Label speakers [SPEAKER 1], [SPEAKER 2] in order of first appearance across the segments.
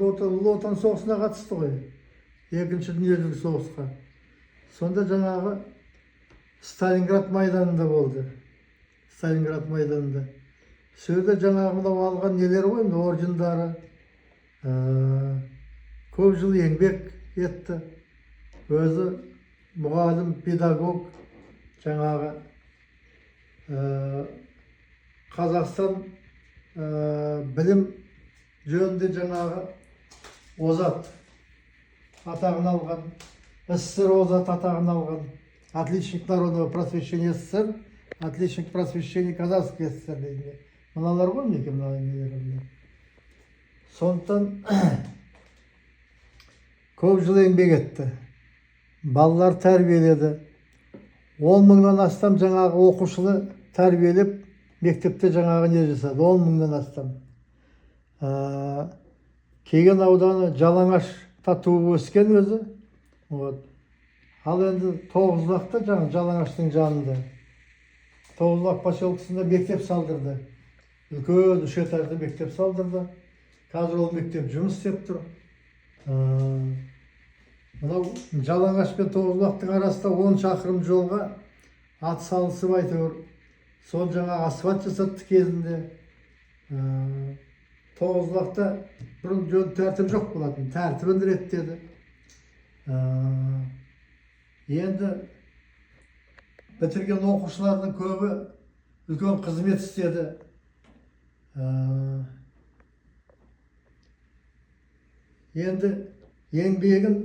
[SPEAKER 1] Ұлы Отан соғысына қатысты ғой. Екінші дүниежүзілік соғысқа. Сонда жаңағы Сталинград майданында болды. Сталинград майданында. Сөйде жаңағы мынау алған нелер ғой, ордендары. Көп жыл еңбек етті. Өзі мұғалім, педагог, жаңағы Қазақстан білім жөнінде жаңағы озат атағын алған, СССР озат атағын алған, отличник народного просвещения СССР, отличник просвещения Казахской ССР дейді. Мыналар ғой неке мыналар. Сондықтан көп жыл еңбек етті. Балалар тәрбиеледі. 10 мыңнан астам жаңағы оқушыны тәрбиелеп, мектепте жаңағы не жасады. 10 мыңнан астам. Кеген ауданы Жалаңашта туып өскен өзі. Ал енді Тоғызбақта Жалаңаштың жанында. Тоғызбақ поселкесінде мектеп салдырды. Үлкен 3 этажды мектеп салдырды. Қазір ол мектеп жұмыс істеп тұр. Мынау Жалаңаш пен Тоғызбақтың арасында 10 шақырым жолға ат салысып айтыр. Сол жаңа асфальт жасатты кезінде. Тоғызбақта бұрын жөн тәртіп жоқ болатын. Тәртібін реттеді. Енді бітірген оқушылардың көбі үлкен қызмет істеді. Енді еңбегін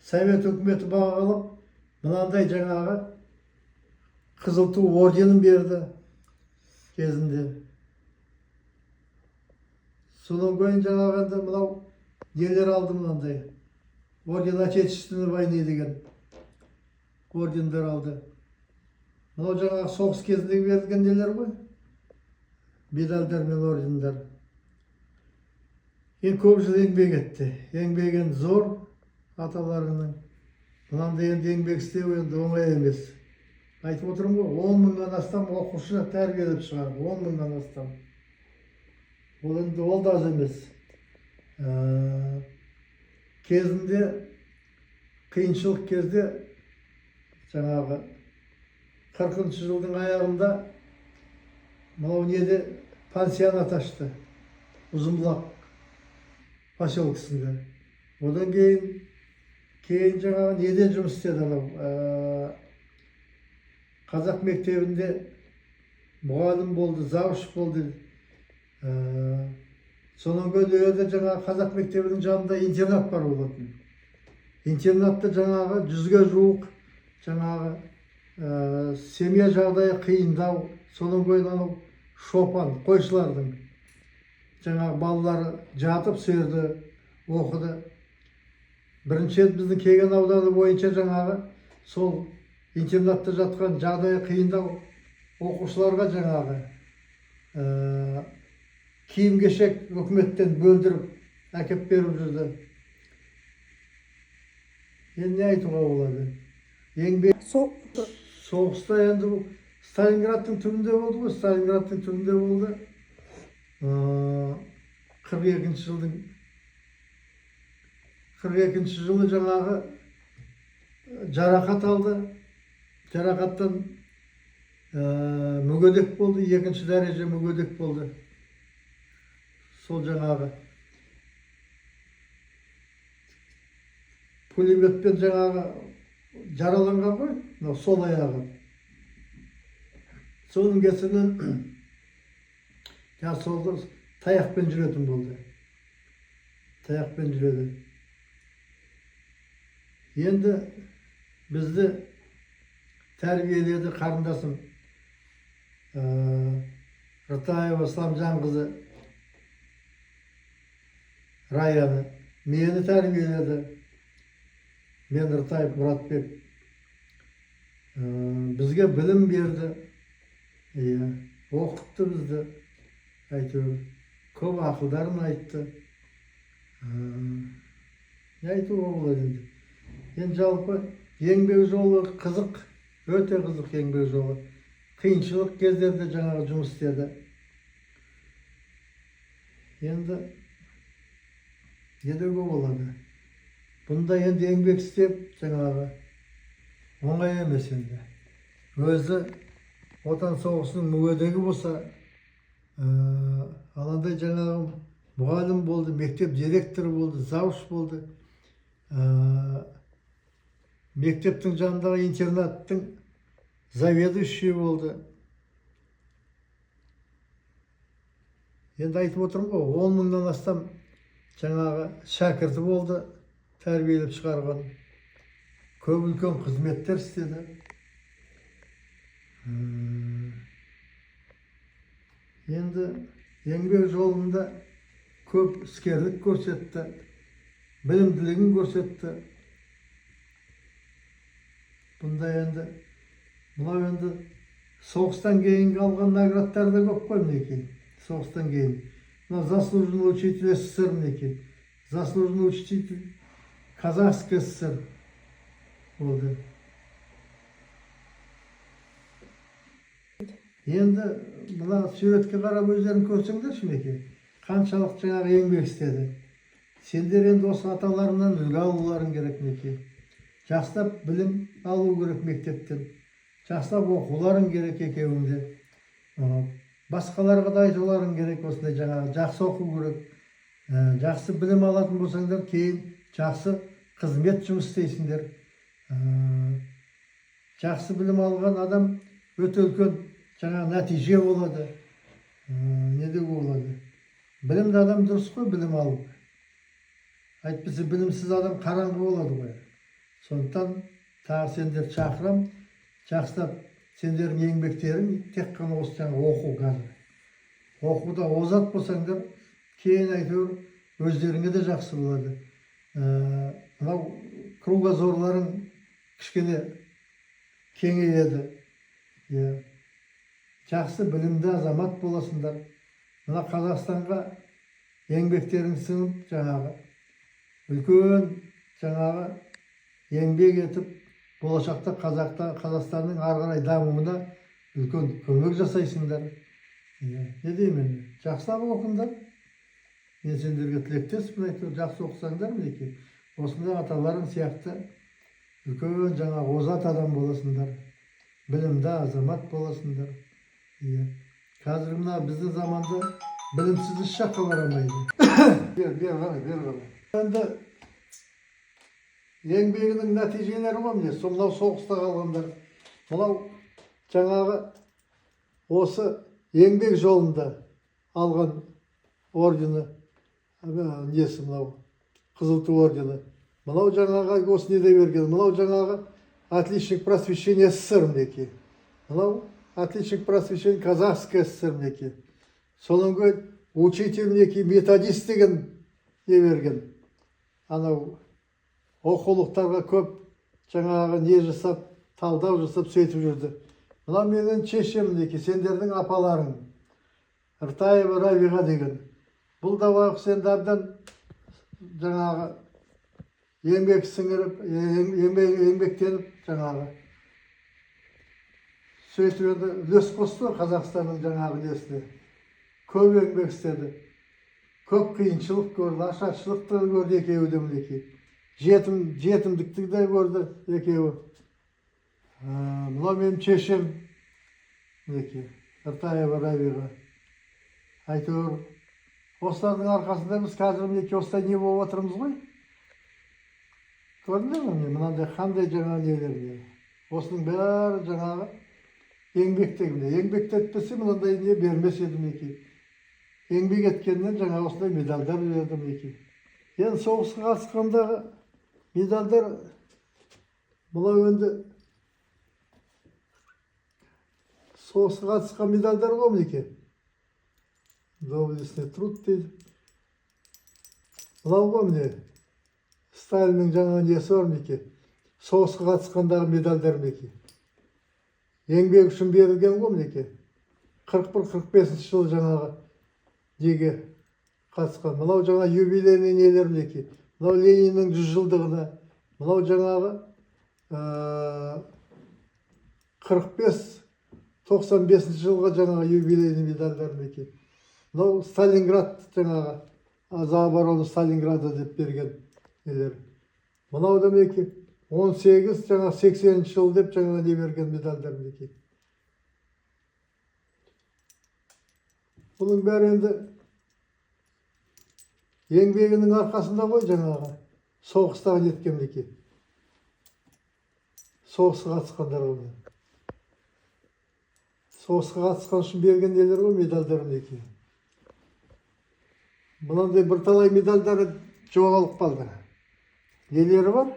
[SPEAKER 1] Совет үкіметі бағалап, мынандай жаңағы Қызыл ту орденін берді кезінде. Содан кейін жаңағы енді мынау нелер алды мынандай. Орден Отечественной войны деген ордендер алды. Мынау жаңағы соғыс кезіндегі берілген нелер ғой. Медальдар мен ордендар. Ең көп жыл еңбек етті. Еңбеген зор аталарының. Мынандай енді еңбек істеу енді оңай емес. Айтып отырмын ғой, 10 мыңнан астам оқушы тәрбиелеп шығарды. 10 мыңнан астам. Ол енді ол да аз емес. Кезінде, қиыншылық кезде, жаңағы 40-шы жылдың аяғында мынау неде пансионат ашты. Ұзынбұлақ поселкесінде. Одан кейін жаңағы неде жұмыс істеді. Қазақ мектебінде мұғалім болды, завуч болды. Сонан кейін жаңағы Қазақ мектебінің жанында интернат бар болатын. Интернатта жаңағы 100-ге жуық жаңағы семья жағдайы қиындау. Сонан кейін шопан, қойшылардың жаңағы балалары жатып сөйді, оқыды. Бірінші біздің Кеген ауданы бойынша жаңағы сол интернатта жатқан жағдайы қиындау оқушыларға жаңағы киім-кешек үкіметтен бөлдіріп әкеп беріп жүрді. Енді не айтуға болады? Еңбек соғыста енді Сталинградтың түбінде болды ғой, Сталинградтың түбінде болды. 42-ші жылы жаңағы жарақат алды. Жарақаттан мүгедек болды, 2-ші дәреже мүгедек болды. Сол жаңағы пулеметпен жаңағы жараланған ғой, сол аяғы. Соның кесірінен сол таяқпен жүретін болды. Таяқпен жүреді. Енді бізді тәрбиеледі қарындасым Рытаева Сламжанқызы Раяны. Мені тәрбиеледі. Мен Рытаев Мұратбек. Бізге білім берді. Оқытты бізді. Әйтеуір көп ақылдарын айтты. Не айтуға болады енді. Енді жалпы еңбек жолы қызық, өте қызық еңбек жолы. Қиыншылық кездерде жаңағы жұмыс істеді. Енді едеуге болады. Бұнда енді еңбек істеп, жаңағы оңай емес енді. Өзі отан соғысының мүгедегі болса, аландай жаңағы мұғалім болды, мектеп директоры болды, завуч болды. Мектептің жанындағы интернаттың заведующий болды. Енді айтып отырмын ғой, 10 мыңнан астам жаңағы шәкірті болды, тәрбиелеп шығарған. Көп үлкен қызметтер істеді. Енді еңбек жолында көп іскерлік көрсетті, білімділігін көрсетті. Бұнда енді, мынау енді соғыстан кейінгі алған наградтары да көп қой мінекей. Соғыстан кейін. Мына заслуженный учитель СССР мінекей. Заслуженный учитель Казахской ССР болды. Енді мына суретке қарап өздерін көрсеңдерші мінекей. Қаншалық жаңағы еңбек істеді. Сендер енді осы аталарынан үлгі алуларың керек мінекей. Жақсылап білім алу керек мектептен. Жақсылап оқуларың керек екеуіңде. Басқаларға да айтуларың керек, осындай жаңағы жақсы оқу керек. Жақсы білім алатын болсаңдар, кейін жақсы қызмет жұмыс істейсіңдер. Жақсы білім алған адам өте үлкен жаңағы нәтиже болады. Не деуге болады? Білімді адам дұрыс қой, білім алу. Әйтпесе білімсіз адам қараңғы болады ғой. Сондықтан тағы сендер шақырам, жақсылап сендердің еңбектерің тек қана осы жаңа оқу қазір. Оқуда озат болсаңдар, кейін әйтеуір өздеріңе де жақсы болады. Мынау кругозорларың кішкене кеңейеді. Жақсы білімді азамат боласыңдар. Мына Қазақстанға еңбектерің сіңіп жаңағы үлкен жаңағы еңбек етіп, болашақта Қазақстанның ары қарай дамуына үлкен көмек жасайсыңдар. Не деймін? Жақсылап оқыңдар. Мен сендерге тілектеспін, әйтеуір жақсы оқысаңдар мінекей. Осындай аталарың сияқты үлкен жаңағы озат адам боласыңдар. Білімді азамат боласыңдар. Қазір мына біздің заманда білімсіз іс жаққа барамайды. Бер ғана. Енді еңбегінің нәтижелері ғой міне, мынау соғыста қалғандар. Мынау жаңағы осы еңбек жолында алған ордені, несі мынау Қызыл ту ордені. Мынау жаңағы осы неде берген, мынау жаңағы отличник просвещения СССР мінекей. Мынау отличник просвещения Казахской ССР мінекей. Содан кейін учитель мінекей методист деген не берген. Анау оқулықтарға көп жаңағы не жасап, талдау жасап сөйтіп жүрді. Мынау менің шешем мінекей, сендердің апаларың. Ртаева Рабиға деген. Бұл да уақыт енді әбден жаңағы еңбек сіңіріп, еңбектеніп жаңағы сөйтіп енді үлес қосты Қазақстанның жаңағы несіне. Көп еңбек істеді. Көп қиыншылық көрді, ашаршылықты көрді екеуі де мінекей. Жетімдікті де көрді екеуі. Мынау менің шешем мінекей, Ртаева Рабиға. Әйтеуір, осылардың арқасында біз қазір мінекей осылай не болып отырмыз ғой. Көрдіңдер ме? Мынандай қандай жаңа нелер. Осының бәрі жаңағы еңбектегінде. Еңбекті етпесе мынандай не бермес еді мінекей. Еңбек еткеннен жаңа осындай медальдар берді мінекей. Енді соғысқа қатысқандағы медальдар, мынау енді соғысқа қатысқан медальдар ғой мінекей. Доблестный труд дейді. Мынау ғой міне Сталиннің жаңа несі бар мінекей. Соғысқа қатысқандағы медальдар мінекей. Еңбек үшін берілген ғой мінекей. 41-45 жылы жаңағы неге қатысқан. Мынау жаңа юбилейный нелер мінекей. Мынау Лениннің 100 жылдығына. Мынау жаңағы 45-95 жылға жаңағы юбилейный медальдар мінекей. Мынау Сталинград жаңағы Заборонды Сталинграда деп берген нелер. Мынау демеки 18 жаңа 80 жыл деп жаңа не берген медальдар мінекей. Бұның бәрі енді еңбегінің арқасында ғой жаңағы соғыстағы неткен мінекей. Соғысқа қатысқандар ғой. Соғысқа қатысқан үшін берген нелер ғой медальдар мінекей. Мынандай бірталай медальдары жоғалып қалды. Нелері бар?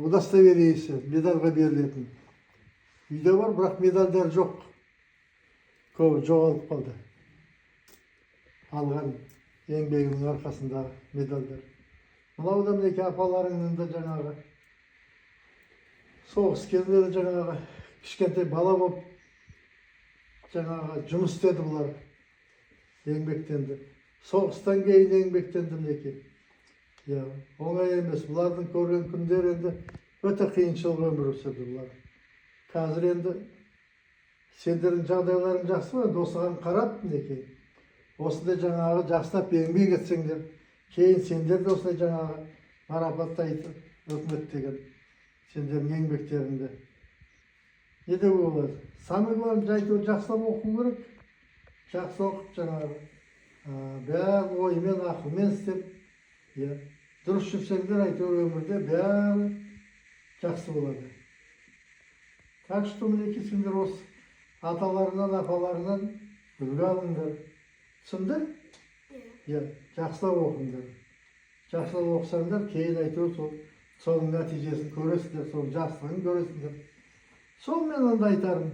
[SPEAKER 1] Удостовериесі, медальға берілетін. Үйде бар, бірақ медальдар жоқ. Көбі жоғалып қалды. Алған еңбегінің арқасындағы медальдар. Мынау да мінекей апаларыңның да жаңағы соғыс кезінде жаңағы кішкентай бала болып жаңағы жұмыс істеді бұлар. Еңбектенді. Соғыстан кейін еңбектенді мінекей. Оңай емес. Бұлардың көрген күндері енді өте қиыншылық өмір сүрді бұлар. Қазір енді сендердің жағдайларың жақсы ма? Осыған қарап мінекей. Осындай жаңағы жақсылап еңбек етсеңдер, кейін сендер де осындай жаңағы марапаттайды үкімет деген сендердің еңбектеріңді. Не де болады? Самый главный әйтеуір жақсылап оқу керек. Жақсы оқып жаңағы бәрі оймен, ақылмен істеп, дұрыс жүрсеңдер әйтеуір өмірде бәрі жақсы болады. Так что мінекей сендер осы аталарынан, апаларынан үлгі алыңдар. Түсінді? Жақсылап оқыңдар. Жақсылап оқысаңдар, кейін әйтеуір соның нәтижесін көресіңдер, соның жақсылығын көресіңдер. Сол мен онда айтарым.